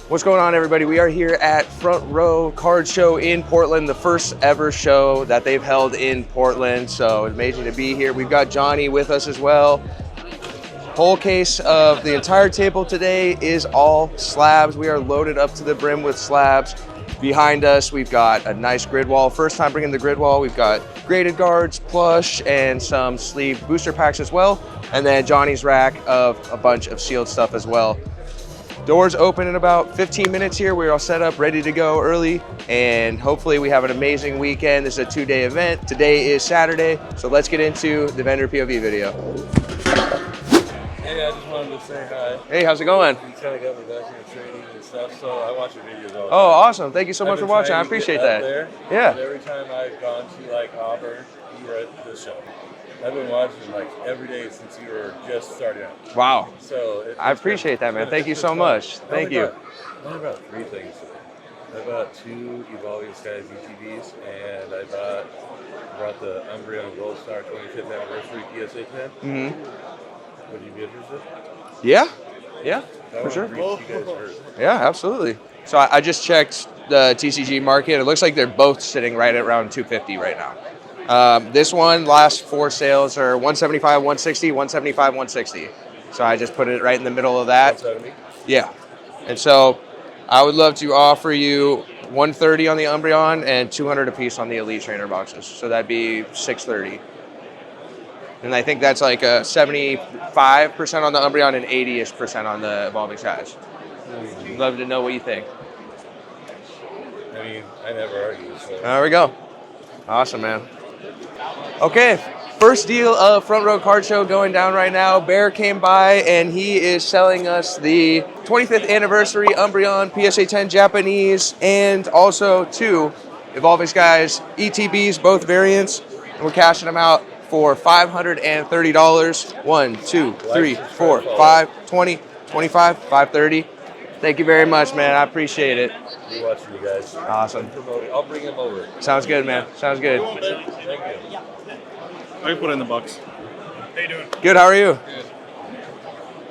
What's going on, everybody? We are here at Front Row Card Show in Portland, the first ever show that they've held in Portland. So it's amazing to be here. We've got Johnny with us as well. Whole case of the entire table today is all slabs. We are loaded up to the brim with slabs. Behind us, we've got a nice grid wall. First time bringing the grid wall. We've got graded guards, plush, and some sleeve booster packs as well. And then Johnny's rack of a bunch of sealed stuff as well. Doors open in about 15 minutes here. We're all set up, ready to go early, and hopefully we have an amazing weekend. This is a 2-day event. Today is Saturday, so let's get into the vendor POV video. Hey, I just wanted to say hi. Hey, how's it going? You kind of got me back here training and stuff, so I watch your videos all the time. Oh, awesome. Thank you so much for watching. I appreciate that. Yeah. But every time I've gone to like Auburn, you were at the show. I've been watching like every day since you were just starting out. Wow. So I appreciate that, man. Thank you so much. Thank you. I bought 3 things. I bought 2 Evolving Skies UTVs, and I brought the Umbreon Gold Star 25th Anniversary PSA 10. Mm-hmm. Would you be interested? Yeah. Yeah, for sure. Yeah, absolutely. So I just checked the TCG market. It looks like they're both sitting right at around 250 right now. This one, last 4 sales are 175, 160, 175, 160. So I just put it right in the middle of that. 170? Yeah. And so I would love to offer you 130 on the Umbreon and 200 a piece on the Elite Trainer boxes. So that'd be 630. And I think that's like a 75% on the Umbreon and 80-ish% on the Evolving Skies. Love to know what you think. I mean, I never argue. So. There we go. Awesome, man. Okay, first deal of Front Row Card Show going down right now. Bear came by and he is selling us the 25th anniversary Umbreon PSA 10 Japanese and also 2 Evolving Skies ETBs, both variants. And we're cashing them out for $530. 1, 2, 3, 4, 5, 20, 25, 530. Thank you very much, man. I appreciate it. Be watching you guys. Awesome. I'll bring him over. Sounds good, man. Sounds good. Thank you. I can put it in the box. How you doing? Good, how are you? Good.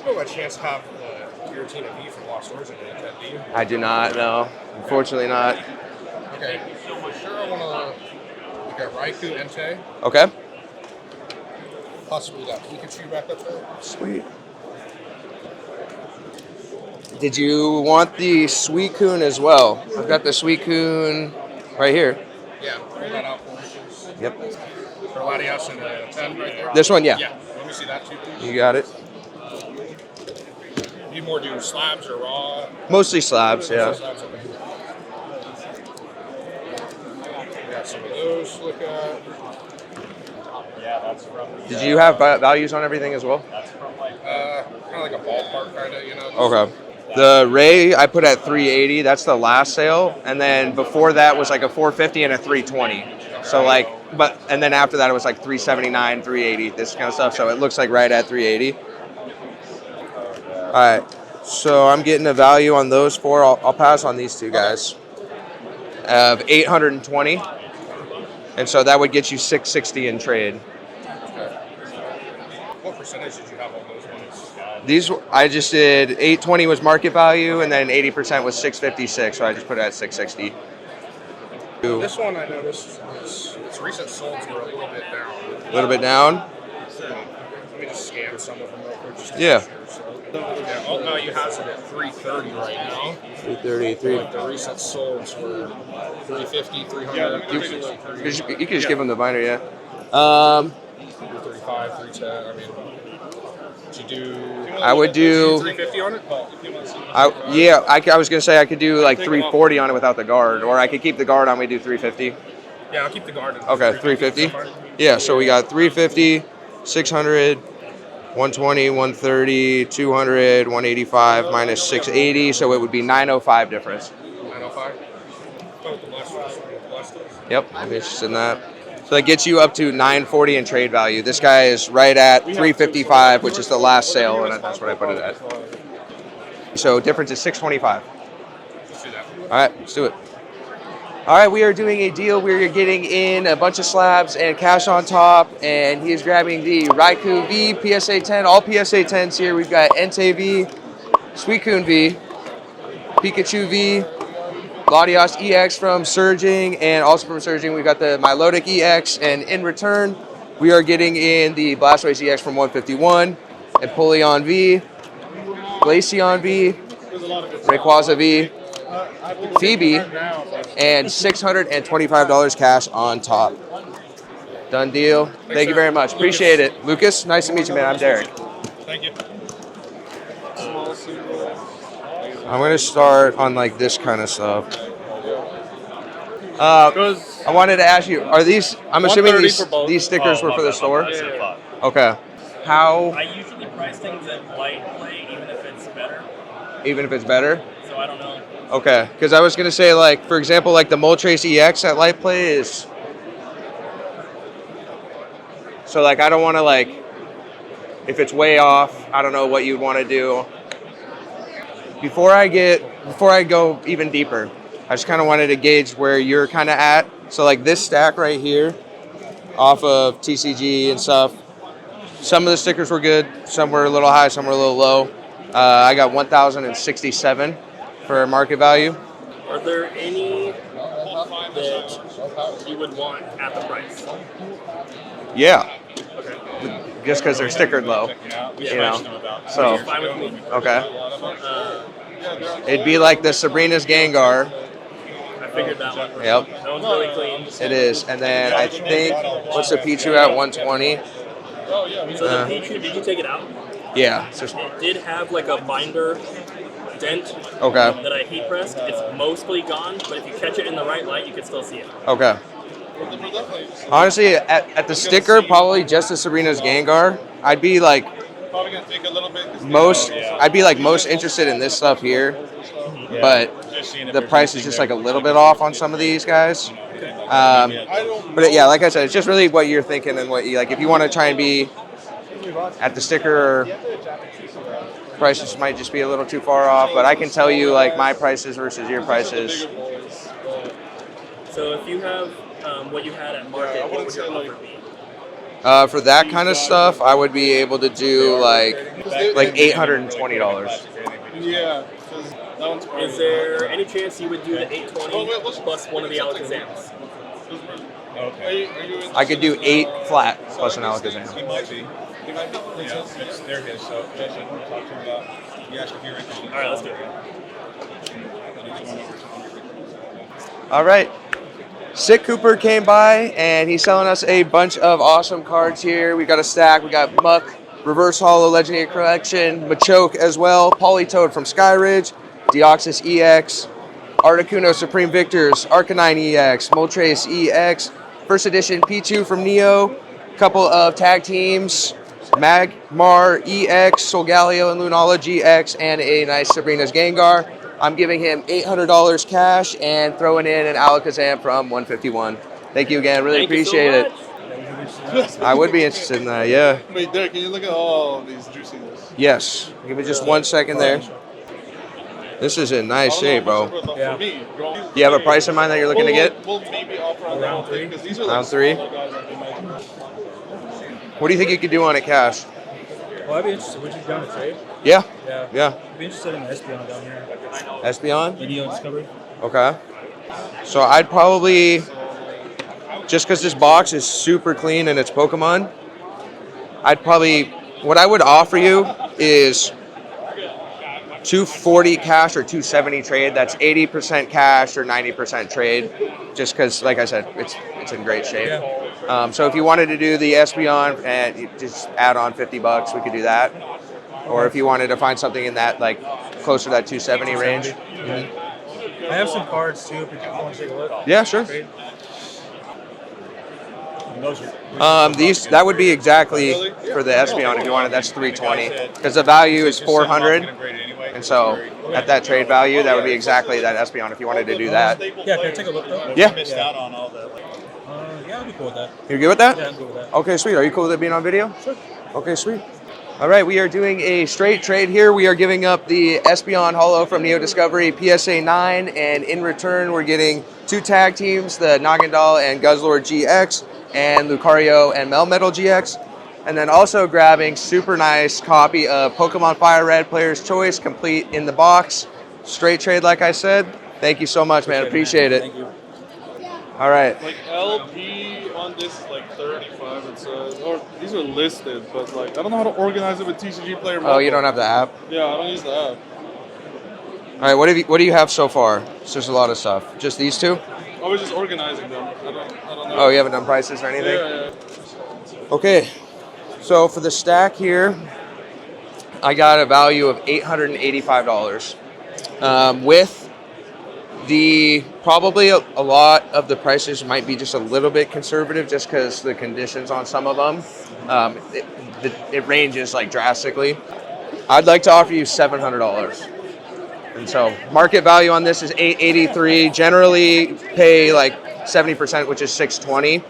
You have a chance to have the Giratina V from Lost Origin in it, do you? I do not, no. Unfortunately not. Okay, so for sure I want to look at Raikou Entei, Okay. possibly that Pikachu back up there. Sweet. Did you want the Suicune as well? I've got the Suicune right here. Yeah, pull that out for me. Yep. For Latias and 10 right there? This one, yeah. Yeah, let me see that too, please. You got it. Do you more do slabs or raw? Mostly slabs, yeah. Slabs, okay. We got some of those to look at. Yeah, that's from the, Did you have values on everything as well? that's from like Kind of like a ballpark kind of, you know? Okay. The Ray I put at 380. That's the last sale, and then before that was like a 450 and a 320. So like, and then after that it was like 379, 380, this kind of stuff. So it looks like right at 380. All right. So I'm getting a value on those 4. I'll pass on these 2 guys of 820, and so that would get you 660 in trade. What percentage did you have on those ones? These I just did 820 was market value, and then 80% was 656. So I just put it at 660. This one I noticed its recent solds were a little bit down. A little bit down. Let me just scan some of them real quick. Just to Yeah. make sure. Yeah, alt value has it at 330 right now. 333. Like the recent solds were 350, 300. You can just give them the binder, yeah. 335, 310. I mean, would you do? I would do 350 on it. I was gonna say I could do like 340 on it without the guard, or I could keep the guard on. We do 350. Yeah, I'll keep the guard. Okay, 350. Yeah, so we got 350, 600, 120, 130, 200, 185 minus 680, so it would be 905 difference. 905. Oh, the blasters. Yep, I'm interested in that. So that gets you up to 940 in trade value. This guy is right at 355, which is the last sale, and that's what I put it at. So difference is 625. Let's do that. All right, let's do it. All right, we are doing a deal where you're getting in a bunch of slabs and cash on top, and he is grabbing the Raikou V, PSA 10, all PSA 10s here. We've got Entei V, Suicune V, Pikachu V, Latios EX from Surging, and also from Surging, we got the Milotic EX, and in return, we are getting in the Blastoise EX from 151, Empoleon V, Glaceon V, Rayquaza V, Phoebe, and $625 cash on top. Done deal. Thank you very much. Appreciate it. Lucas, nice to meet you, man. I'm Derek. Thank you. I'm going to start on like this kind of stuff. I wanted to ask you, are these, I'm assuming these stickers were for the store? Okay. How? I usually price things at light play, even if it's better. Even if it's better? So I don't know. Okay. Because I was going to say, like, for example, like the Moltres EX at light play is. So, like, I don't want to, like, if it's way off, I don't know what you'd want to do. Before I go even deeper, I just kind of wanted to gauge where you're kind of at. So like this stack right here off of TCG and stuff, some of the stickers were good, some were a little high, some were a little low. I got 1,067 for market value. Are there any that you would want at the price? Yeah, Okay. just because they're stickered low, you know. So, Fine with me. okay. It'd be like the Sabrina's Gengar. I figured that one. Yep, That one's really clean. it is. And then I think, what's the Pichu at 120? So the Pichu, did you take it out? Yeah. It's just, It did have like a binder dent okay. that I heat pressed. It's mostly gone, but if you catch it in the right light, you can still see it. Okay. Honestly, at the sticker, probably just the Sabrina's Gengar. I'd be like most interested in this stuff here, but the price is just like a little bit off on some of these guys. But yeah, like I said, it's just really what you're thinking and what you like. If you want to try and be at the sticker, prices might just be a little too far off. But I can tell you like my prices versus your prices. So if you have what you had at market, what would your offer be? For that kind of stuff, I would be able to do like $820. Yeah. Is there any chance you would do the 820 plus one of the Alakazams? Okay. I could do 8 flat plus an Alakazam. He might be. Yeah, it's there it is. So Jason, talk to him about. You asked if you're interested. All right, let's do it. All right. Sick Cooper came by and he's selling us a bunch of awesome cards here. We got a stack. We got Muck, Reverse Holo Legendary Collection, Machoke as well, Politoed from Skyridge, Deoxys EX, Articuno Supreme Victors, Arcanine EX, Moltres EX, First Edition Pichu from Neo, couple of tag teams, Magmar EX, Solgaleo and Lunala GX, and a nice Sabrina's Gengar. I'm giving him $800 cash and throwing in an Alakazam from 151. Thank you again. Really appreciate it. I would be interested in that, yeah. Wait, Derek, can you look at all these juiciness? Yes. Give me just 1 second there. This is in nice shape, bro. Yeah. Do you have a price in mind that you're looking to get? We'll maybe offer on round 3 because these are Round 3? What do you think you could do on it cash? Well, I'd be interested. Would you down to trade? Yeah. Yeah. Yeah. I'd be interested in the Espeon down here. Espeon? The Neo Discovery. Okay. So I'd probably, just because this box is super clean and it's Pokemon, what I would offer you is 240 cash or 270 trade. That's 80% cash or 90% trade. Just because, like I said, it's in great shape. Yeah. So if you wanted to do the Espeon and you just add on $50, we could do that. Or if you wanted to find something in that, like, closer to that 270 range. I have some cards too. If you want to take a look. Yeah, sure. Trade. That would be exactly for the Espeon if you wanted. That's 320 because the value is 400, and so at that trade value, that would be exactly that Espeon if you wanted to do that. Yeah, can I take a look though? Yeah. Missed out on all the. Yeah, I'd be cool with that. You're good with that? Yeah, I'm good with that. Okay, sweet. Are you cool with it being on video? Sure. Okay, sweet. All right, we are doing a straight trade here. We are giving up the Espeon Holo from Neo Discovery PSA 9, and in return, we're getting 2 tag teams, the Nagendal and Guzzlord GX, and Lucario and Melmetal GX, and then also grabbing super nice copy of Pokemon Fire Red Player's Choice, complete in the box. Straight trade, like I said. Thank you so much, man. Appreciate it. Thank you. All right. Like LP on this is like 35 it says. Or these are listed, but like I don't know how to organize it with TCG Player. Oh, you don't have the app? Yeah, I don't use the app. All right, what do you have so far? It's just a lot of stuff. Just these two? I was just organizing them. I don't know. Oh, you haven't done prices or anything? Yeah. Okay, so for the stack here, I got a value of $885. With the probably a lot of the prices might be just a little bit conservative, just because the conditions on some of them, it ranges like drastically. I'd like to offer you $700. And so market value on this is $883. Generally pay like 70%, which is $620,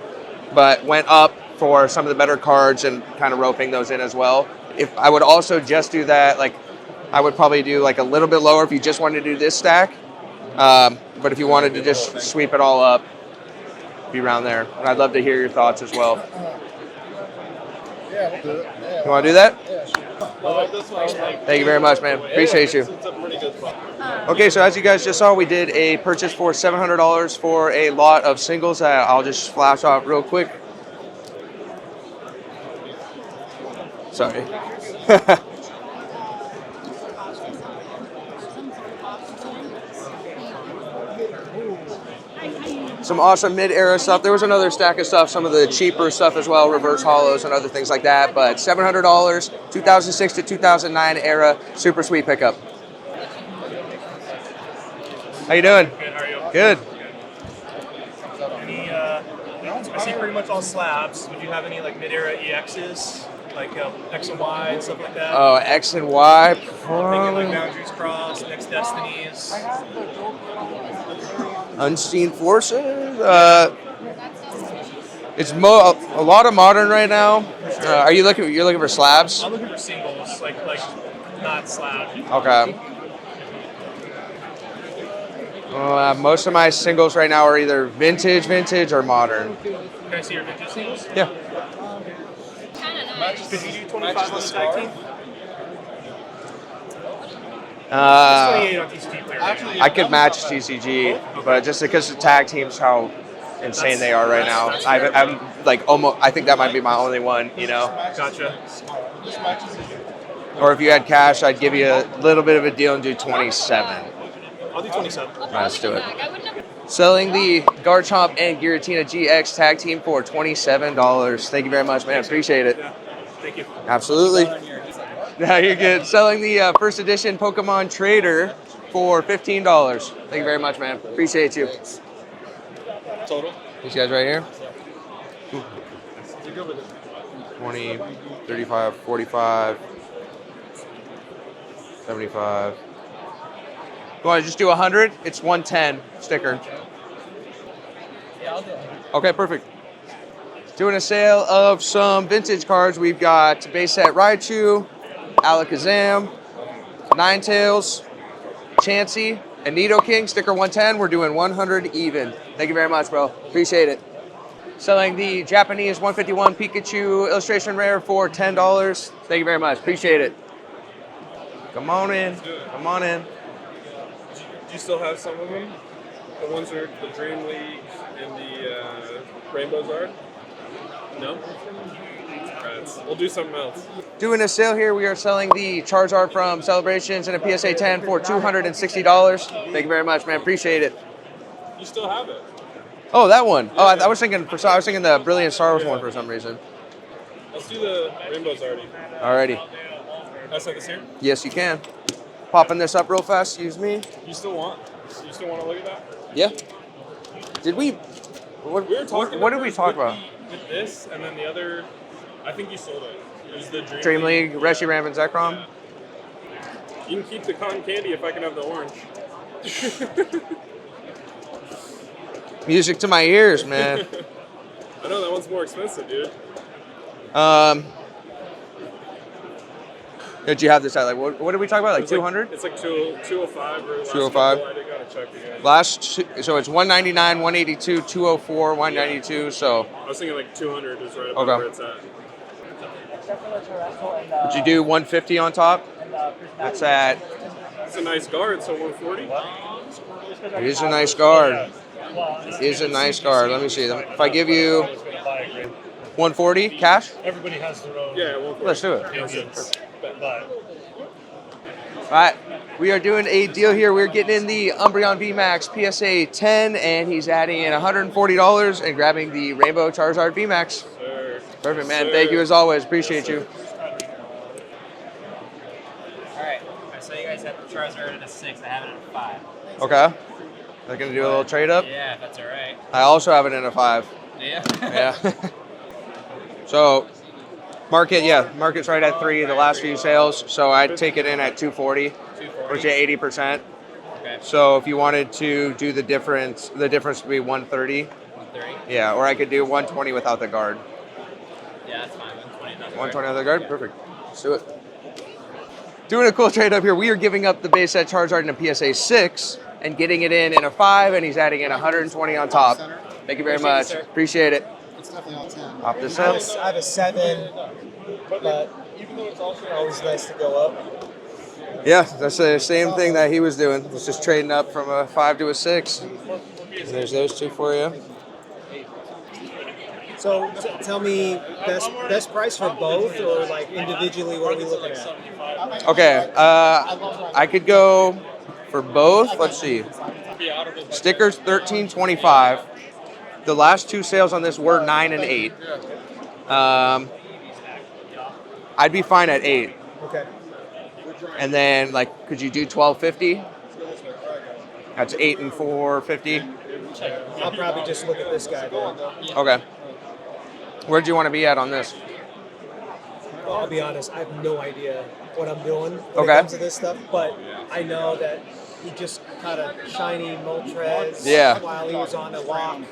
but went up for some of the better cards and kind of roping those in as well. If I would also just do that, like I would probably do like a little bit lower if you just wanted to do this stack. But if you wanted to just sweep it all up, be around there. And I'd love to hear your thoughts as well. You want to do that? Thank you very much, man. Appreciate you. Okay, so as you guys just saw, we did a purchase for $700 for a lot of singles that I'll just flash off real quick. Sorry. Some awesome mid-era stuff. There was another stack of stuff, some of the cheaper stuff as well, reverse hollows and other things like that. But $700, 2006 to 2009 era, super sweet pickup. How you doing? Good, how are you? Good. Any, I see pretty much all slabs. Would you have any like mid-era EXs? Like X and Y and stuff like that? Oh, X and Y. I'm thinking like Boundaries Cross, Next Destinies. Unseen Forces. It's a lot of modern right now. Are you looking? You're looking for slabs? I'm looking for singles, like not slab. Okay. Most of my singles right now are either vintage, or modern. Can I see your vintage singles? Yeah. Could you do 25 on the tag team? It's 28 on TCG player. I could match TCG, but just because the tag teams, how insane they are right now, I'm like almost. I think that might be my only one, you know. Gotcha. Or if you had cash, I'd give you a little bit of a deal and do 27. I'll do 27. All right, let's do it. Selling the Garchomp and Giratina GX tag team for $27. Thank you very much, man. Appreciate it. Yeah. Thank you. Absolutely. Yeah, you're good. Selling the first edition Pokemon Trader for $15. Thank you very much, man. Appreciate you. Total. These guys right here. 20, 35, 45, 75. You want to just do 100? It's 110 sticker. Yeah, I'll do it. Okay, perfect. Doing a sale of some vintage cards. We've got base set Raichu, Alakazam, Ninetales, Chansey, and Nidoking, sticker 110. We're doing 100 even. Thank you very much, bro. Appreciate it. Selling the Japanese 151 Pikachu illustration rare for $10. Thank you very much. Appreciate it. Come on in. Come on in. Do you still have some of them? The ones that are the Dream League and the Rainbow Zard? No? Alright, we'll do something else. Doing a sale here. We are selling the Charizard from Celebrations and a PSA 10 for $260. Thank you very much, man. Appreciate it. You still have it? Oh, that one. Oh, I was thinking the Brilliant Star Wars one for some reason. Let's do the Rainbow Zardy. Alrighty. Can I set this here? Yes, you can. Popping this up real fast. Excuse me. You still want to look at that? Yeah. Did we? What, We were talking. what did we talk about? With this, and then the other, I think you sold it. It was the Dream League, Reshiram, and Zekrom. You can keep the cotton candy if I can have the orange. Music to my ears, man. I know that one's more expensive, dude. Did you have this at like what did we talk about? Like 200? It's like 205 or 205. I gotta check again. So it's 199, 182, 204, 192. So I was thinking like 200 is right about Okay. where it's at. would you do 150 on top? That's at It's a nice guard, so 140. It is a nice guard. It is a nice guard. Let me see. If I give you 140 cash, Everybody has their own. Yeah, 140. let's do it. Opinions, but All right, we are doing a deal here. We're getting in the Umbreon VMAX PSA 10, and he's adding in $140 and grabbing the Rainbow Charizard VMAX. Sir. Perfect, man. Thank you as always. Appreciate you. Alright, I saw you guys have the Charizard at a 6. I have it at a 5. Okay. They're going to do a little trade up. Yeah, if that's alright. I also have it in a 5. Yeah. Yeah. So, market's right at 3 the last few sales. So I'd take it in at 240, which is 80%. Okay. So if you wanted to do the difference would be 130. 130? Yeah, or I could do 120 without the guard. Yeah, that's fine. 120. That's 120 without the guard? Perfect. Let's do it. Doing a cool trade up here. We are giving up the base set Charizard in a PSA 6 and getting it in a 5, and he's adding in 120 on top. Thank you very much. Appreciate it. It's definitely all 10. Off the set. I have a 7, but always nice to go up. Yeah, that's the same thing that he was doing. It's just trading up from a 5 to a 6. There's those two for you. So tell me best price for both, or like individually, what are we looking at? Okay, I could go for both. Let's see. Stickers $13.25. The last two sales on this were 9 and 8. I'd be fine at 8. Okay. And then, like, could you do $12.50? That's 8 and 4.50. I'll probably just look at this guy then. Okay. Where'd you want to be at on this? Well, I'll be honest, I have no idea what I'm doing when Okay. it comes to this stuff, but I know that he just caught a shiny Moltres Yeah. while he was on a walk. And,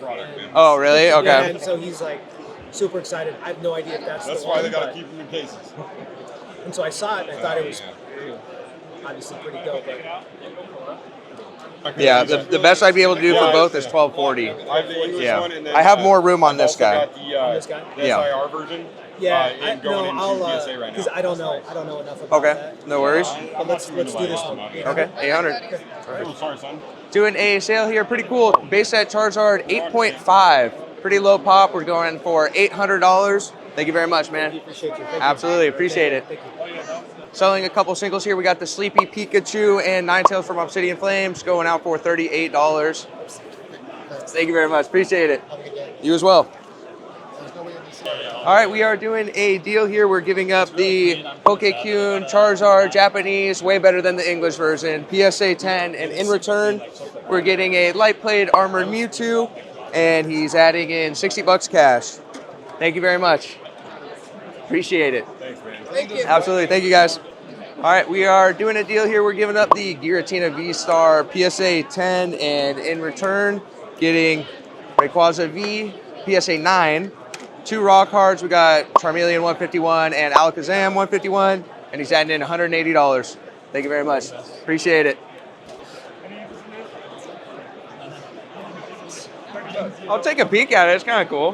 Oh, really? yeah, Okay. and so he's like super excited. I have no idea if that's the one. That's why they got to but- keep them in cases. And so I saw it and I thought it was obviously pretty dope. But Yeah, the best I'd be able to do for both is $12.40. I have the English Yeah. one, and then I have more room on I've this also guy. got the, This guy? the Yeah. SIR version. yeah, and going into I'll PSA right because now. I don't know enough about Okay, that. no worries. But let's do this one. Okay, 800. Oh, sorry, son. Doing a sale here, pretty cool. Base set Charizard 8.5. Pretty low pop. We're going for $800. Thank you very much, man. Appreciate you. Thank you. Absolutely, appreciate it. Thank you. Selling a couple singles here. We got the Sleepy Pikachu and Ninetales from Obsidian Flames going out for $38. Thank you very much. Appreciate it. Have a good day. You as well. There's no way to see. All right, we are doing a deal here. We're giving up the Pokekune Charizard Japanese, way better than the English version, PSA 10, and in return, we're getting a light plate armored Mewtwo, and he's adding in $60 cash. Thank you very much. Appreciate it. Thanks, man. Absolutely. Thank you, guys. All right, we are doing a deal here. We're giving up the Giratina V-Star PSA 10, and in return, getting Rayquaza V PSA 9. 2 raw cards. We got Charmeleon 151 and Alakazam 151, and he's adding in $180. Thank you very much. Appreciate it. I'll take a peek at it. It's kind of cool.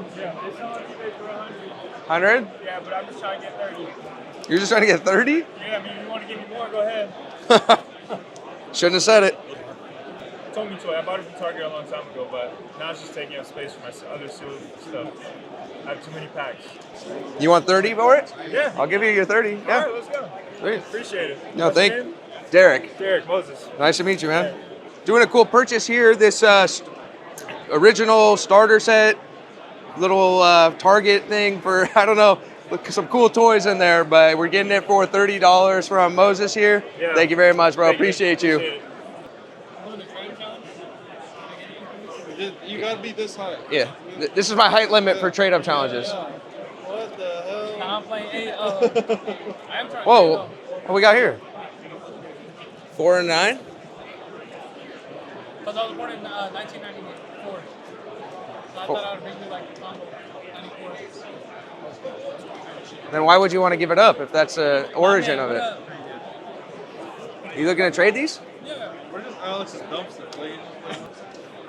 100? yeah, but I'm just trying to get 30. You're just trying to get 30? Yeah, I mean, if you want to give me more, go ahead. Shouldn't have said it. Told me to. I bought it from Target a long time ago, but now it's just taking up space for my other sealed stuff. I have too many packs. You want 30 for it? Yeah. I'll give you your 30. All Yeah. right, let's go. Sweet. Appreciate it. No, What's thank your name? Derek. Derek Moses. Nice to meet you, man. Doing a cool purchase here. This original starter set, little Target thing for, I don't know, some cool toys in there, but we're getting it for $30 from Moses here. Yeah. Thank you very much, bro. Thank Appreciate you. Appreciate it. You got to be this high. Yeah. This is my height limit for trade-up challenges. What the hell? I'm playing 8. I'm trying Whoa. What we got here? 4 and 9? Because I was born in 1994. So I thought I would bring you like a combo 94. Then why would you want to give it up if that's the origin of it? You looking to trade these? Yeah. Where's Alex's dumpster, please?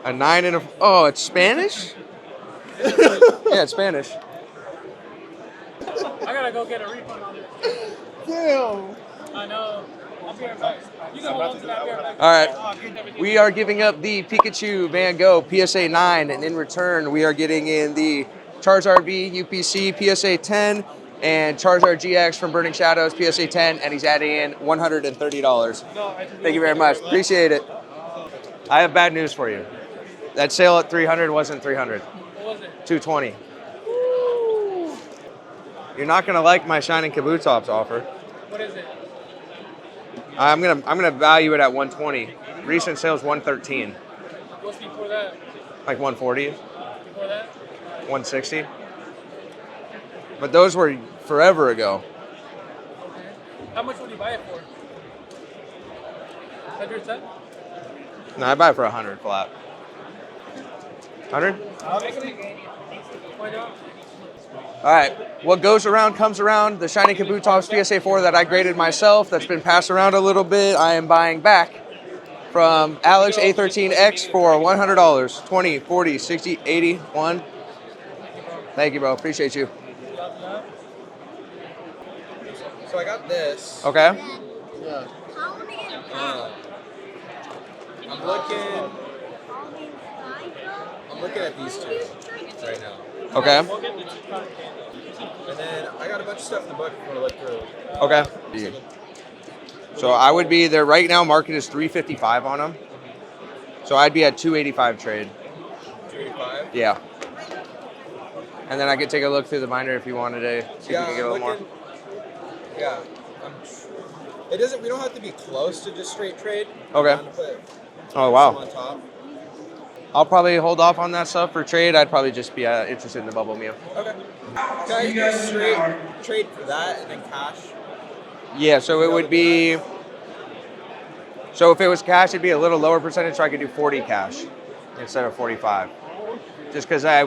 A 9 and a... Oh, it's Spanish? Yeah, it's Spanish. I gotta go get a refund on it. Damn. I know. I'll be right back. You can hold on to that. I'll be right back. All right. We are giving up the Pikachu Van Gogh PSA 9, and in return, we are getting in the Charizard V UPC PSA 10 and Charizard GX from Burning Shadows PSA 10, and he's adding in $130. Thank you very much. Appreciate it. I have bad news for you. That sale at 300 wasn't 300. What was it? 220. You're not gonna like my Shining Kabutops offer. What is it? I'm gonna value it at 120. Recent sales 113. What's before that? Like 140, Before that? 160. But those were forever ago. Okay. How much would you buy it for? 110? No, I buy it for 100 flat. 100? Why not? All right. What goes around comes around. The Shiny Kabutops PSA 4 that I graded myself, that's been passed around a little bit, I am buying back from Alex A13X for $100. 20, 40, 60, 80, 1. Thank you, bro. Appreciate you. So I got this. Okay. Yeah. I'm looking at these two right now. Okay. And then I got a bunch of stuff in the book for look through. Okay. So I would be there right now. Market is 355 on them. So I'd be at 285 trade. 285. Yeah. And then I could take a look through the binder if you wanted to see if you can get a little more. Yeah. It doesn't. We don't have to be close to just straight trade. Okay. Oh wow. On top. I'll probably hold off on that stuff for trade. I'd probably just be interested in the bubble meal. Okay. Can I do straight trade for that and then cash? Yeah, so it would be. So if it was cash, it'd be a little lower percentage, so I could do 40 cash instead of 45. Just because I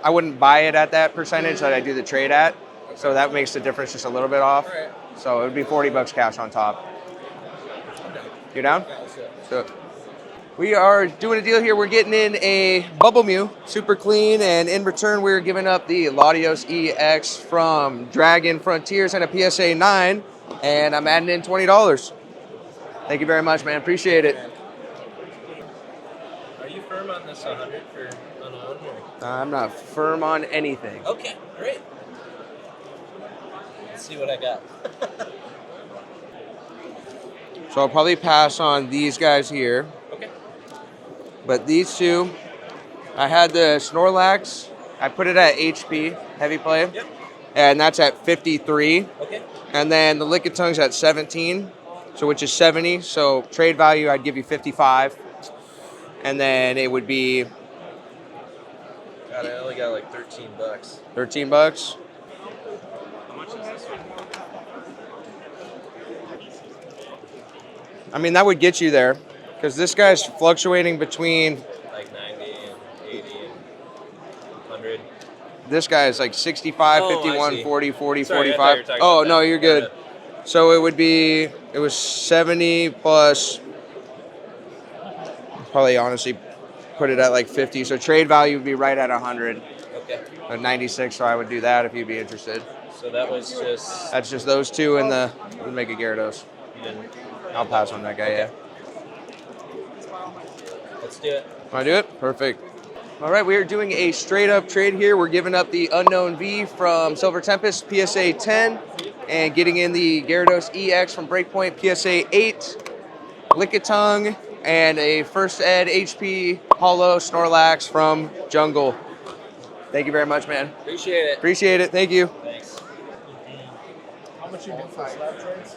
wouldn't buy it at that percentage that I do the trade at. So that makes the difference just a little bit off. All right. So it would be $40 cash on top. You down? Yeah, let's do it. So we are doing a deal here. We're getting in a Bubble Mew, super clean, and in return we're giving up the Latios EX from Dragon Frontiers and a PSA 9, and I'm adding in $20. Thank you very much, man. Appreciate it. Are you firm on this 100 for unowned? I'm not firm on anything. Okay, great. Let's see what I got. So I'll probably pass on these guys here. Okay. But these two, I had the Snorlax. I put it at HP, heavy play. Yep. And that's at 53. Okay. And then the Lickitung's at 17, so which is 70. So trade value, I'd give you 55. And then it would be God, I only got like $13. $13. How much is this one? I mean, that would get you there, because this guy's fluctuating between. Like 90 and 80 and 100. This guy is like 65, Oh, 51, 40, 40, Sorry, I thought 45. you were talking Oh, about no, that. you're good. So it was 70 plus, probably honestly put it at like 50. So trade value would be right at 100. Okay. 96, so I would do that if you'd be interested. So that was just. That's just those two and the Mega Gyarados. You didn't. I'll pass on that guy, yeah. Let's do it. Want to do it? Perfect. All right, we are doing a straight up trade here. We're giving up the Unknown V from Silver Tempest, PSA 10, and getting in the Gyarados EX from Breakpoint, PSA 8, Lickitung, and a First Ed HP Hollow Snorlax from Jungle. Thank you very much, man. Appreciate it. Appreciate it. Thank you. Thanks. How much you get for slab trades?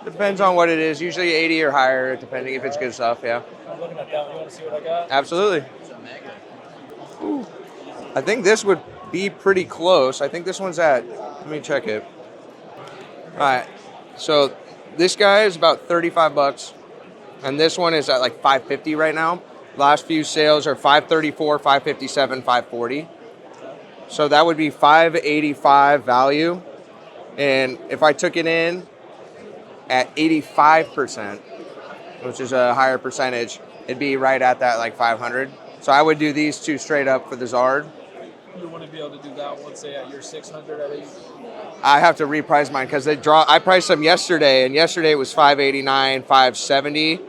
Depends on what it is. Usually 80 or higher, depending if it's good stuff, yeah. I'm looking at that one. You want to see what I got? Absolutely. Ooh. I think this would be pretty close. I think this one's at, let me check it. All right. So this guy is about $35, and this one is at like $550 right now. Last few sales are $534, $557, $540. So that would be $585 value. And if I took it in at 85%, which is a higher percentage, it'd be right at that like 500. So I would do these two straight up for the Zard. You want to be able to do that one, say at your 600 at least? I have to reprice mine because I priced them yesterday, and yesterday was $589, $570,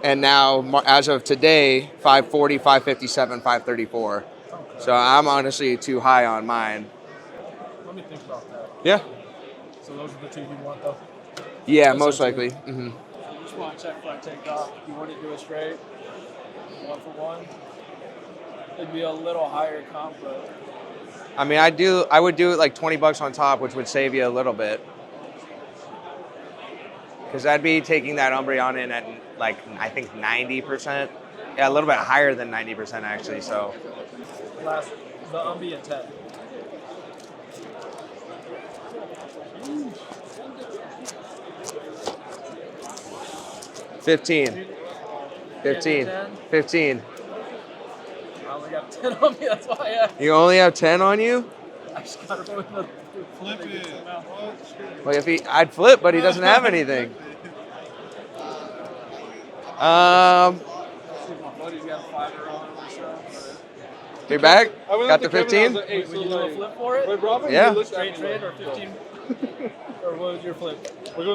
and now as of today, $540, $557, $534. So I'm honestly too high on mine. Let me think about that. Yeah. So those are the two you want, though? Yeah, Those most are two. likely. Mm-hmm. I just want to check if I take off. You want to do it straight, 1 for 1. It'd be a little higher comp, but I mean, I would do it like $20 on top, which would save you a little bit. Because I'd be taking that Umbreon in at like, I think 90%. Yeah, a little bit higher than 90% actually, so. last the ambient 10. $15. $15. I only got 10 on me, that's why I asked. You only have 10 on you? I just gotta go with the flip it. Well, I'd flip, but he doesn't have anything. You're back? Got the 15? Would you do a flip for it? Yeah. Straight trade or 15? Or what was your flip?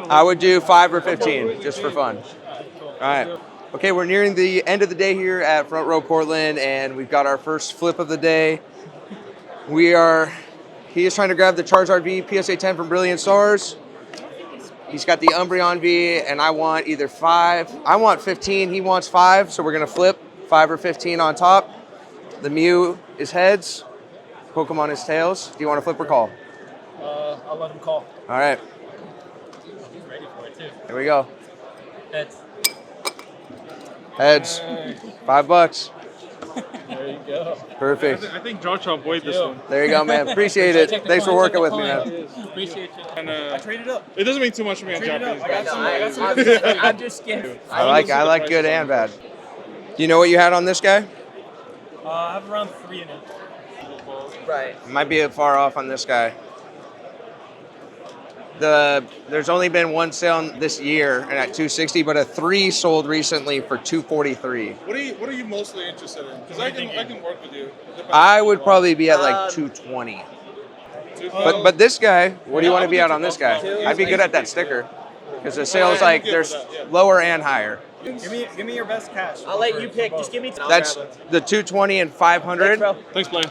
I would do 5 or 15, just for fun. All right. Okay, we're nearing the end of the day here at Front Row Portland, and we've got our first flip of the day. He is trying to grab the Charizard V PSA 10 from Brilliant Stars. He's got the Umbreon V, and I want either 5. I want 15, he wants 5, so we're gonna flip 5 or 15 on top. The Mew is heads, Pokemon is tails. Do you want to flip or call? I'll let him call. All right. He's ready for it too. Here we go. Heads. Heads. $5. There you go. Perfect. I think George will avoid this one. There you go, man. Appreciate it. Thanks for working with me, man. Appreciate you. And, I traded up. It doesn't mean too much to me on Japanese. I got some. I'm just scared. I like good and bad. Do you know what you had on this guy? I have around 3 in it. Right. Might be a far off on this guy. There's only been one sale this year and at $260, but a 3 sold recently for $243. What are you mostly interested in? Because I can work with you. I would probably be at like $220. But this guy, what do you want to be at on this guy? I'd be good at that sticker because the sales like there's lower and higher. Give me your best cash. I'll let you pick. Just give me. That's the 220 and 500, Thanks, Blaine.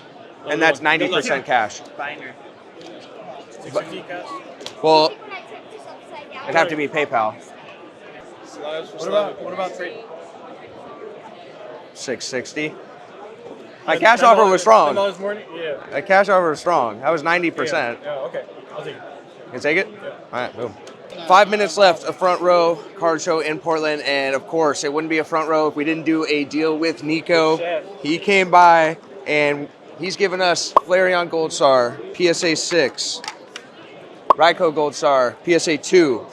and that's 90% cash. Binder. Well, it'd have to be PayPal. What about trade? $660. My cash offer was strong. $10 more? Yeah. My cash offer was strong. That was 90%. Yeah, okay. I'll take it. You take it? Yeah. All right, boom. 5 minutes left of Front Row Card Show in Portland, and of course, it wouldn't be a Front Row if we didn't do a deal with Nico. He came by, and he's given us Flareon Gold Star, PSA 6, Raikou Gold Star, PSA 2,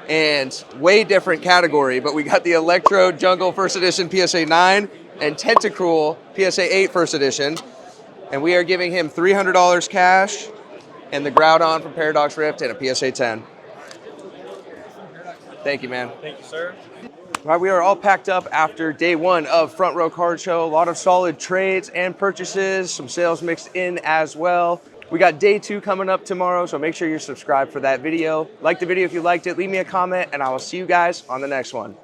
and way different category, but we got the Electro Jungle First Edition PSA 9 and Tentacruel PSA 8 First Edition, and we are giving him $300 cash and the Groudon from Paradox Rift and a PSA 10. Thank you, man. Thank you, sir. All right, we are all packed up after day 1 of Front Row Card Show. A lot of solid trades and purchases, some sales mixed in as well. We got day 2 coming up tomorrow, so make sure you're subscribed for that video. Like the video if you liked it, leave me a comment, and I will see you guys on the next one.